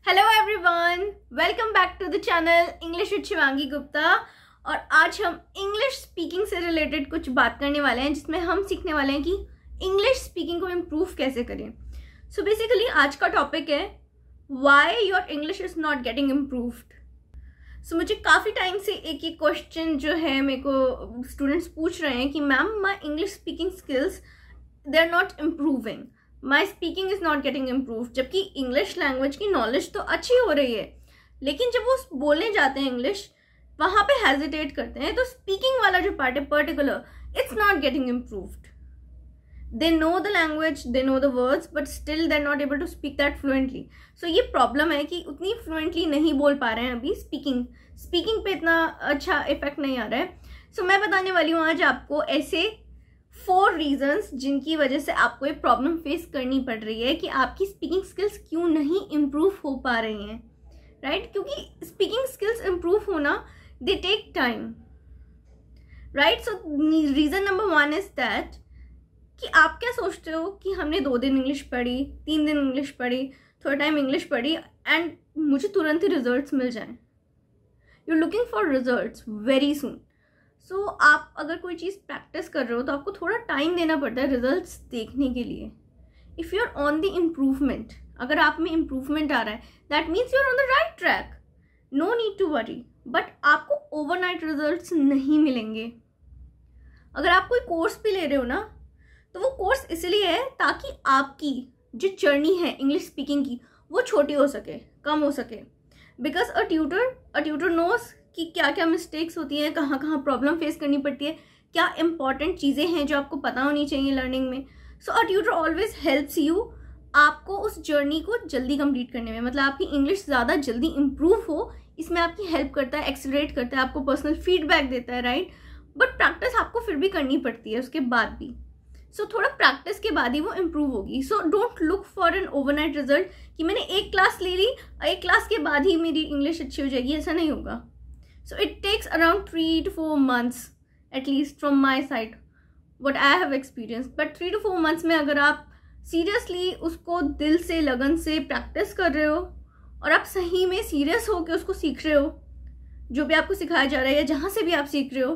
Hello everyone, welcome back to the channel English with Shivangi Gupta. और आज हम इंग्लिश स्पीकिंग से रिलेटेड कुछ बात करने वाले हैं, जिसमें हम सीखने वाले हैं कि इंग्लिश स्पीकिंग को इम्प्रूव कैसे करें। सो बेसिकली आज का टॉपिक है why your English is not getting improved. So मुझे काफ़ी टाइम से एक ही क्वेश्चन जो है मेरे को स्टूडेंट्स पूछ रहे हैं कि ma'am my English speaking skills they are not improving, my speaking is not getting improve. जबकि इंग्लिश लैंग्वेज की नॉलेज तो अच्छी हो रही है, लेकिन जब वो बोलने जाते हैं इंग्लिश, वहाँ पे हेजिटेट करते हैं। तो स्पीकिंग वाला जो पार्ट है particular, it's not getting improved. They know the language, they know the words, but still they are not able to speak that fluently. So ये प्रॉब्लम है कि उतनी फ्लुएंटली नहीं बोल पा रहे हैं अभी। स्पीकिंग पे इतना अच्छा इफेक्ट नहीं आ रहा है। सो मैं बताने वाली हूँ आज आपको ऐसे 4 रीजंस जिनकी वजह से आपको ये प्रॉब्लम फेस करनी पड़ रही है कि आपकी स्पीकिंग स्किल्स क्यों नहीं इम्प्रूव हो पा रही हैं, राइट? क्योंकि स्पीकिंग स्किल्स इम्प्रूव होना they take time, right? So reason number 1 is that कि आप क्या सोचते हो कि हमने 2 दिन इंग्लिश पढ़ी, 3 दिन इंग्लिश पढ़ी, थोड़ा टाइम इंग्लिश पढ़ी एंड मुझे तुरंत ही रिजल्ट्स मिल जाएं। You are looking for results very soon. So आप अगर कोई चीज़ प्रैक्टिस कर रहे हो तो आपको थोड़ा टाइम देना पड़ता है रिजल्ट्स देखने के लिए। If you are on the improvement, अगर आप में इम्प्रूवमेंट आ रहा है, that means you are on the right track, no need to worry. But आपको ओवरनाइट रिजल्ट्स नहीं मिलेंगे। अगर आप कोई कोर्स भी ले रहे हो ना, तो वो कोर्स इसलिए है ताकि आपकी जो जर्नी है इंग्लिश स्पीकिंग की वो छोटी हो सके, कम हो सके। बिकॉज अ ट्यूटर नोस कि क्या क्या मिस्टेक्स होती हैं, कहाँ कहाँ प्रॉब्लम फेस करनी पड़ती है, क्या इंपॉर्टेंट चीज़ें हैं जो आपको पता होनी चाहिए लर्निंग में। सो अ ट्यूटर ऑलवेज हेल्प्स यू आपको उस जर्नी को जल्दी कंप्लीट करने में, मतलब आपकी इंग्लिश ज़्यादा जल्दी इम्प्रूव हो, इसमें आपकी हेल्प करता है, एक्सेलरेट करता है, आपको पर्सनल फीडबैक देता है, राइट? बट प्रैक्टिस आपको फिर भी करनी पड़ती है उसके बाद भी। सो थोड़ा प्रैक्टिस के बाद ही वो इम्प्रूव होगी। So don't look for an overnight result कि मैंने एक क्लास ले ली, एक क्लास के बाद ही मेरी इंग्लिश अच्छी हो जाएगी, ऐसा नहीं होगा। So it takes around 3 to 4 months, at least from my side, what I have experienced. But 3 to 4 months में अगर आप सीरियसली उसको दिल से, लगन से प्रैक्टिस कर रहे हो और आप सही में सीरियस हो के उसको सीख रहे हो, जो भी आपको सिखाया जा रहा है या जहाँ से भी आप सीख रहे हो,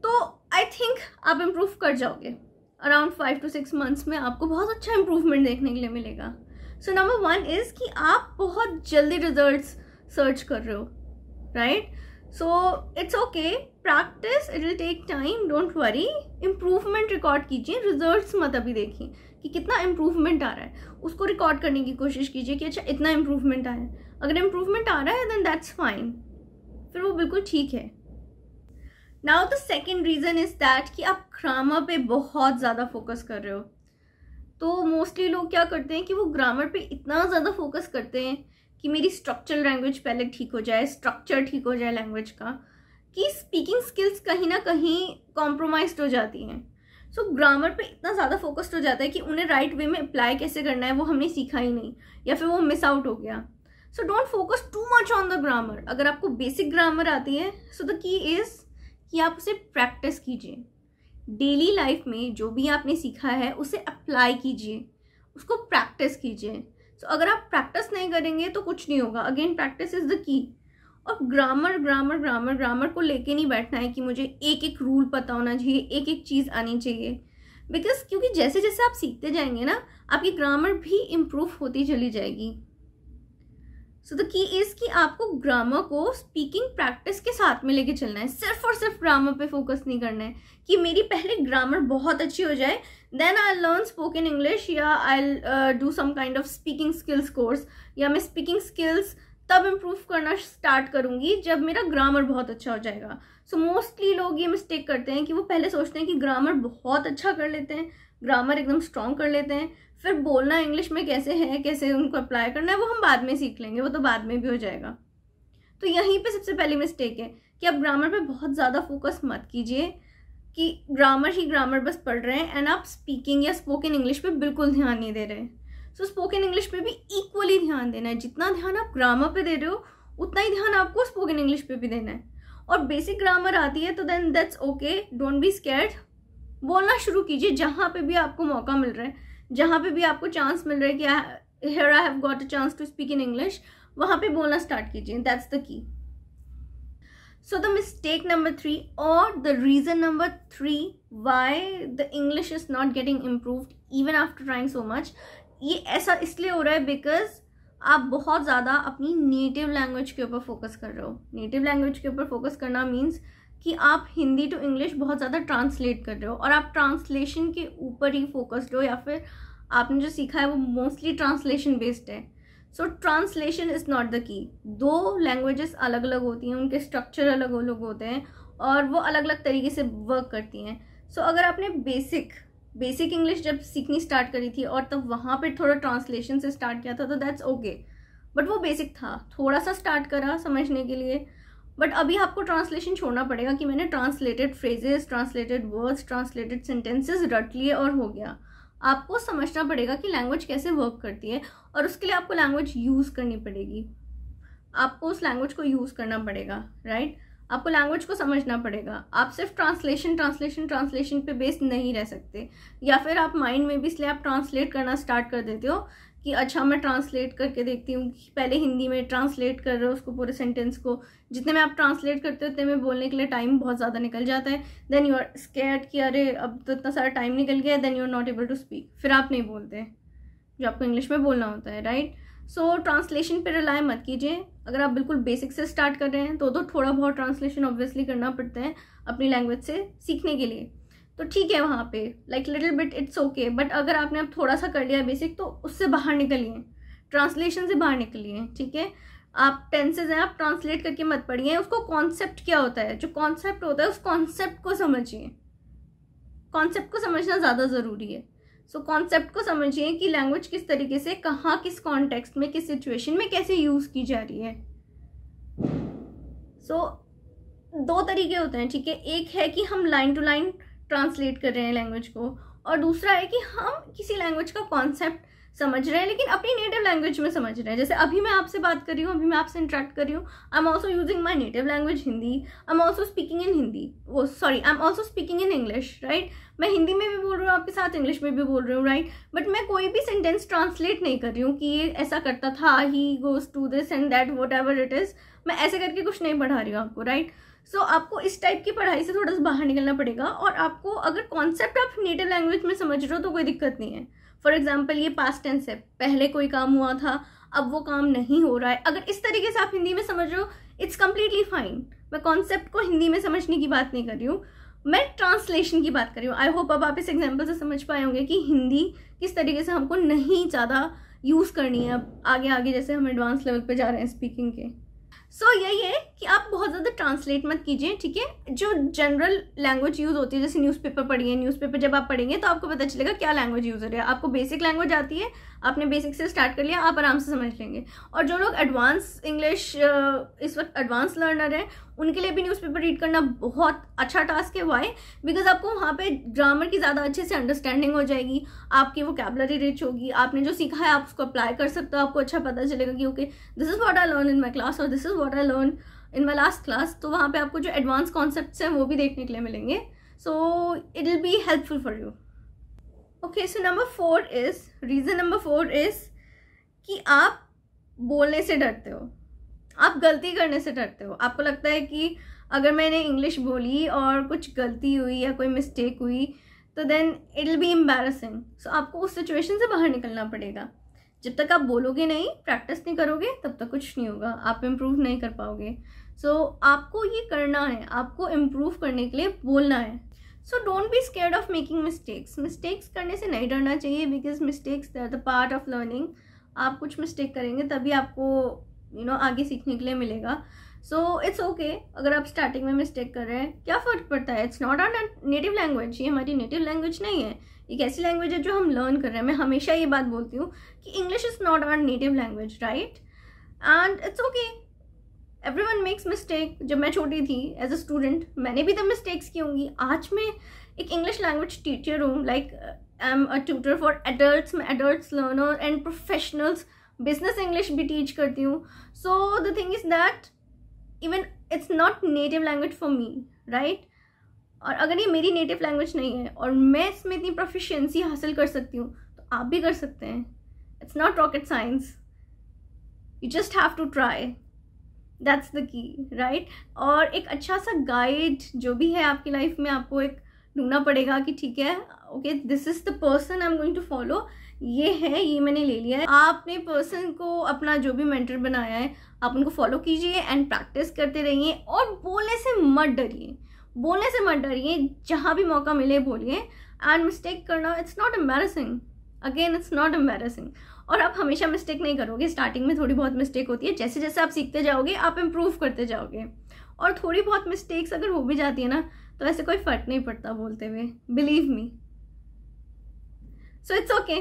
तो आई थिंक आप इम्प्रूव कर जाओगे। अराउंड 5 to 6 months में आपको बहुत अच्छा इम्प्रूवमेंट देखने के लिए मिलेगा। सो नंबर 1 इज़ कि आप बहुत जल्दी रिजल्ट्स सर्च कर रहे हो, right? So it's okay, practice, it will take time, don't worry. Improvement record कीजिए, रिजल्ट्स मत अभी देखिए कि कितना इम्प्रूवमेंट आ रहा है, उसको रिकॉर्ड करने की कोशिश कीजिए कि अच्छा इतना इम्प्रूवमेंट आया है। अगर इम्प्रूवमेंट आ रहा है देन दैट्स फाइन, फिर वो बिल्कुल ठीक है। Now the second reason is that कि आप ग्रामर पे बहुत ज़्यादा फोकस कर रहे हो। तो मोस्टली लोग क्या करते हैं कि वो ग्रामर पे इतना ज़्यादा फोकस करते हैं कि मेरी स्ट्रक्चरल लैंग्वेज पहले ठीक हो जाए, स्ट्रक्चर ठीक हो जाए लैंग्वेज का, कि स्पीकिंग स्किल्स कहीं ना कहीं कॉम्प्रोमाइज्ड हो जाती हैं। सो ग्रामर पे इतना ज़्यादा फोकस्ड हो जाता है कि उन्हें राइट वे में अप्लाई कैसे करना है वो हमने सीखा ही नहीं, या फिर वो मिस आउट हो गया। So don't focus too much on the grammar. अगर आपको बेसिक ग्रामर आती है, सो द की इज़ कि आप उसे प्रैक्टिस कीजिए। डेली लाइफ में जो भी आपने सीखा है उसे अप्लाई कीजिए, उसको प्रैक्टिस कीजिए। सो अगर आप प्रैक्टिस नहीं करेंगे तो कुछ नहीं होगा। Again practice is the key. और ग्रामर को लेके नहीं बैठना है कि मुझे एक एक रूल पता होना चाहिए, एक एक चीज़ आनी चाहिए। बिकॉज क्योंकि जैसे जैसे आप सीखते जाएंगे ना, आपकी ग्रामर भी इम्प्रूव होती चली जाएगी। सो द की इज़ कि आपको ग्रामर को स्पीकिंग प्रैक्टिस के साथ में लेके चलना है। सिर्फ और सिर्फ ग्रामर पे फोकस नहीं करना है कि मेरी पहले ग्रामर बहुत अच्छी हो जाए, then I learn spoken English, या I do some kind of speaking skills course, या मैं स्पीकिंग स्किल्स तब इम्प्रूव करना स्टार्ट करूँगी जब मेरा ग्रामर बहुत अच्छा हो जाएगा। सो मोस्टली लोग ये मिस्टेक करते हैं कि वो पहले सोचते हैं कि ग्रामर बहुत अच्छा कर लेते हैं, ग्रामर एकदम स्ट्रॉन्ग कर लेते हैं, फिर बोलना इंग्लिश में कैसे है, कैसे उनको अप्लाई करना है, वो हम बाद में सीख लेंगे, वो तो बाद में भी हो जाएगा। तो यहीं पे सबसे पहली मिस्टेक है कि आप ग्रामर पे बहुत ज़्यादा फोकस मत कीजिए कि ग्रामर बस पढ़ रहे हैं एंड आप स्पीकिंग या स्पोकन इंग्लिश पे बिल्कुल ध्यान नहीं दे रहे। सो स्पोकन इंग्लिश पे भी इक्वली ध्यान देना है। जितना ध्यान आप ग्रामर पे दे रहे हो उतना ही ध्यान आपको स्पोकन इंग्लिश पे भी देना है। और बेसिक ग्रामर आती है तो then that's okay, don't be scared. बोलना शुरू कीजिए जहाँ पे भी आपको मौका मिल रहा है, जहाँ पे भी आपको चांस मिल रहा है कि here I have got a chance to speak in English, वहाँ पे बोलना स्टार्ट कीजिए. That's the key. So the mistake number 3 or the reason number 3 why the English is not getting improved even after trying so much, ये ऐसा इसलिए हो रहा है बिकॉज आप बहुत ज़्यादा अपनी नेटिव लैंग्वेज के ऊपर फोकस कर रहे हो. नेटिव लैंग्वेज के ऊपर फोकस करना मीन्स कि आप हिंदी टू इंग्लिश बहुत ज़्यादा ट्रांसलेट कर रहे हो और आप ट्रांसलेशन के ऊपर ही फोकस्ड हो, या फिर आपने जो सीखा है वो मोस्टली ट्रांसलेशन बेस्ड है. So translation is not the key. दो लैंग्वेजेस अलग अलग होती हैं, उनके स्ट्रक्चर अलग अलग होते हैं और वो अलग अलग तरीके से वर्क करती हैं. सो अगर आपने बेसिक इंग्लिश जब सीखनी स्टार्ट करी थी और तब वहाँ पे थोड़ा ट्रांसलेशन से स्टार्ट किया था तो दैट्स ओके, बट वो बेसिक था, थोड़ा सा स्टार्ट करा समझने के लिए. बट अभी आपको ट्रांसलेशन छोड़ना पड़ेगा कि मैंने translated phrases, translated words, translated sentences रट लिए और हो गया. आपको समझना पड़ेगा कि लैंग्वेज कैसे वर्क करती है और उसके लिए आपको लैंग्वेज यूज़ करनी पड़ेगी. आपको उस लैंग्वेज को यूज़ करना पड़ेगा, राइट. आपको लैंग्वेज को समझना पड़ेगा. आप सिर्फ ट्रांसलेशन पे बेस्ड नहीं रह सकते, या फिर आप माइंड में भी इसलिए आप ट्रांसलेट करना स्टार्ट कर देते हो कि अच्छा मैं ट्रांसलेट करके देखती हूँ. पहले हिंदी में ट्रांसलेट कर रहे हो उसको पूरे सेंटेंस को, जितने में आप ट्रांसलेट करते हो उतने में बोलने के लिए टाइम बहुत ज़्यादा निकल जाता है. देन यू आर स्कैर्ड कि अरे अब तो इतना सारा टाइम निकल गया. Then you are not able to speak. फिर आप नहीं बोलते जो आपको इंग्लिश में बोलना होता है, राइट. सो ट्रांसलेशन पे रिलाय मत कीजिए. अगर आप बिल्कुल बेसिक से स्टार्ट कर रहे हैं तो थोड़ा बहुत ट्रांसलेशन ऑब्वियसली करना पड़ता है अपनी लैंग्वेज से सीखने के लिए, तो ठीक है वहाँ पे like little bit it's okay. But अगर आपने अब थोड़ा सा कर लिया बेसिक तो उससे बाहर निकलिए, ट्रांसलेशन से बाहर निकलिए, ठीक है. आप टेंसेज हैं, आप ट्रांसलेट करके मत पढ़िए. उसको कॉन्सेप्ट क्या होता है, जो कॉन्सेप्ट होता है उस कॉन्सेप्ट को समझिए. कॉन्सेप्ट को समझना ज़्यादा ज़रूरी है. सो कॉन्सेप्ट को समझिए कि लैंग्वेज किस तरीके से, कहाँ, किस कॉन्टेक्स्ट में, किस सिचुएशन में कैसे यूज़ की जा रही है. सो दो तरीके होते हैं, ठीक है. एक है कि हम लाइन टू लाइन ट्रांसलेट कर रहे हैं लैंग्वेज को, और दूसरा है कि हम किसी लैंग्वेज का कॉन्सेप्ट समझ रहे हैं लेकिन अपनी नेटिव लैंग्वेज में समझ रहे हैं. जैसे अभी मैं आपसे बात कर रही हूँ, अभी मैं आपसे इंटरेक्ट कर रही हूँ. I am also using my native language Hindi. I am also speaking in Hindi, I am also speaking in English, right. मैं हिंदी में भी बोल रही हूँ आपके साथ, इंग्लिश में भी बोल रही हूँ, राइट. बट मैं कोई भी सेंटेंस ट्रांसलेट नहीं कर रही हूँ कि ये ऐसा करता था, he goes to this and that, whatever it is. मैं ऐसे करके कुछ नहीं पढ़ा रही हूँ आपको, राइट. सो आपको इस टाइप की पढ़ाई से थोड़ा सा बाहर निकलना पड़ेगा. और आपको अगर कॉन्सेप्ट आप नेटिव लैंग्वेज में समझ रहे हो तो कोई दिक्कत नहीं है. फॉर एग्जाम्पल ये पास्ट टेंस है, पहले कोई काम हुआ था, अब वो काम नहीं हो रहा है. अगर इस तरीके से आप हिंदी में समझ रहे हो इट्स कम्प्लीटली फाइन. मैं कॉन्सेप्ट को हिंदी में समझने की बात नहीं कर रही हूँ, मैं ट्रांसलेशन की बात कर रही हूँ. आई होप अब आप इस एग्जाम्पल से समझ पाए होंगे कि हिंदी किस तरीके से हमको नहीं ज़्यादा यूज़ करनी है अब आगे जैसे हम एडवांस लेवल पे जा रहे हैं स्पीकिंग के. सो यही है कि आप बहुत ज़्यादा ट्रांसलेट मत कीजिए, ठीक है. जो जनरल लैंग्वेज यूज़ होती है, जैसे न्यूज़पेपर पढ़िए, न्यूज़पेपर जब आप पढ़ेंगे तो आपको पता चलेगा क्या लैंग्वेज यूज़ हो रही है. आपको बेसिक लैंग्वेज आती है, आपने बेसिक से स्टार्ट कर लिया, आप आराम से समझ लेंगे. और जो लोग एडवांस इंग्लिश इस वक्त एडवांस लर्नर हैं उनके लिए भी न्यूज़पेपर रीड करना बहुत अच्छा टास्क है. वाई? बिकॉज आपको वहाँ पे ग्रामर की ज़्यादा अच्छे से अंडरस्टैंडिंग हो जाएगी, आपकी वोकैबुलरी रिच होगी, आपने जो सीखा है आप उसको अप्लाई कर सकते हो. आपको अच्छा पता चलेगा कि okay this is what I learn in my class और this is what I learn in my last class. तो वहाँ पे आपको जो एडवांस कॉन्सेप्ट्स हैं वो भी देखने के लिए मिलेंगे. So it will be helpful for you. Okay, so reason number 4 is कि आप बोलने से डरते हो, आप गलती करने से डरते हो. आपको लगता है कि अगर मैंने इंग्लिश बोली और कुछ गलती हुई या कोई मिस्टेक हुई तो then it will be embarrassing. So आपको उस सिचुएशन से बाहर निकलना पड़ेगा. जब तक आप बोलोगे नहीं, प्रैक्टिस नहीं करोगे, तब तक कुछ नहीं होगा, आप इम्प्रूव नहीं कर पाओगे. सो आपको ये करना है, आपको इम्प्रूव करने के लिए बोलना है. So don't be scared of making mistakes करने से नहीं डरना चाहिए, because mistakes they are the part of learning. आप कुछ मिस्टेक करेंगे तभी आपको आगे सीखने के लिए मिलेगा. सो इट्स ओके अगर आप स्टार्टिंग में मिस्टेक कर रहे हैं, क्या फ़र्क पड़ता है. It's not our native language, ये हमारी नेटिव लैंग्वेज नहीं है. एक ऐसी लैंग्वेज है जो हम लर्न कर रहे हैं. मैं हमेशा ये बात बोलती हूँ कि English is not our native language, right. And it's okay, everyone makes mistake. जब मैं छोटी थी एज अ स्टूडेंट मैंने भी तब मिस्टेक्स की होंगी. आज मैं एक इंग्लिश लैंग्वेज टीचर हूँ, like I am a tutor for adults. मैं adults learner and professionals business English भी टीच करती हूँ. So the thing is that even it's not native language for me, right. और अगर ये मेरी नेटिव लैंग्वेज नहीं है और मैं इसमें इतनी प्रोफिशिएंसी हासिल कर सकती हूँ तो आप भी कर सकते हैं. It's not rocket science. You just have to try. That's the key, right? और एक अच्छा सा गाइड जो भी है आपकी लाइफ में, आपको एक ढूंढना पड़ेगा कि ठीक है, okay, this is the person I am going to follow, ये है, ये मैंने ले लिया है। आपने पर्सन को अपना जो भी मेंटर बनाया है, आप उनको फॉलो कीजिए एंड प्रैक्टिस करते रहिए। और बोलने से मत डरिए, बोलने से मत डरिए, जहाँ भी मौका मिले बोलिए। एंड मिस्टेक करना, it's not embarrassing, again it's not embarrassing. और आप हमेशा मिस्टेक नहीं करोगे, स्टार्टिंग में थोड़ी बहुत मिस्टेक होती है, जैसे जैसे आप सीखते जाओगे आप इम्प्रूव करते जाओगे। और थोड़ी बहुत मिस्टेक्स अगर हो भी जाती है ना, तो ऐसे कोई फर्क नहीं पड़ता बोलते हुए, believe me. So it's okay,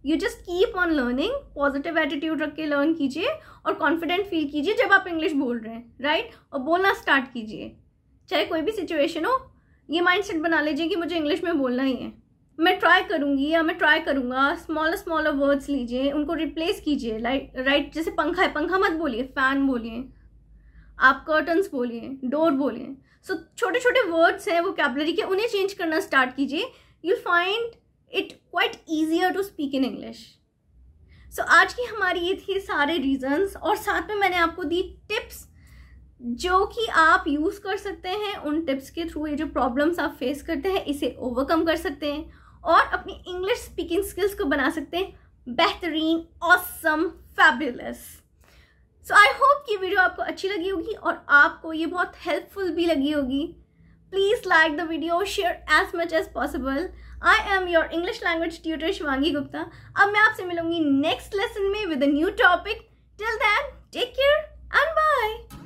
you just keep on learning, positive attitude रख के लर्न कीजिए और कॉन्फिडेंट फील कीजिए जब आप इंग्लिश बोल रहे हैं, राइट? और बोलना स्टार्ट कीजिए, चाहे कोई भी सिचुएशन हो। ये माइंडसेट बना लीजिए कि मुझे इंग्लिश में बोलना ही है, मैं ट्राई करूंगी या मैं ट्राई करूंगा। स्मॉलर वर्ड्स लीजिए, उनको रिप्लेस कीजिए, राइट? जैसे पंखा है, पंखा मत बोलिए, फैन बोलिए, आप कर्टन्स बोलिए, डोर बोलिए। सो छोटे छोटे वर्ड्स हैं वोकैबुलरी के, उन्हें चेंज करना स्टार्ट कीजिए। You find it quite easier to speak in English. So आज की हमारी ये थी सारे रीजंस, और साथ में मैंने आपको दी टिप्स जो कि आप यूज़ कर सकते हैं। उन टिप्स के थ्रू ये जो प्रॉब्लम्स आप फेस करते हैं, इसे ओवरकम कर सकते हैं और अपनी इंग्लिश स्पीकिंग स्किल्स को बना सकते हैं बेहतरीन, awesome, fabulous. So I hope कि वीडियो आपको अच्छी लगी होगी और आपको ये बहुत हेल्पफुल भी लगी होगी। Please like the video, share as much as possible. I am your English language tutor Shivangi Gupta. अब मैं आपसे मिलूंगी नेक्स्ट लेसन में with a new topic. Till then, take care and bye.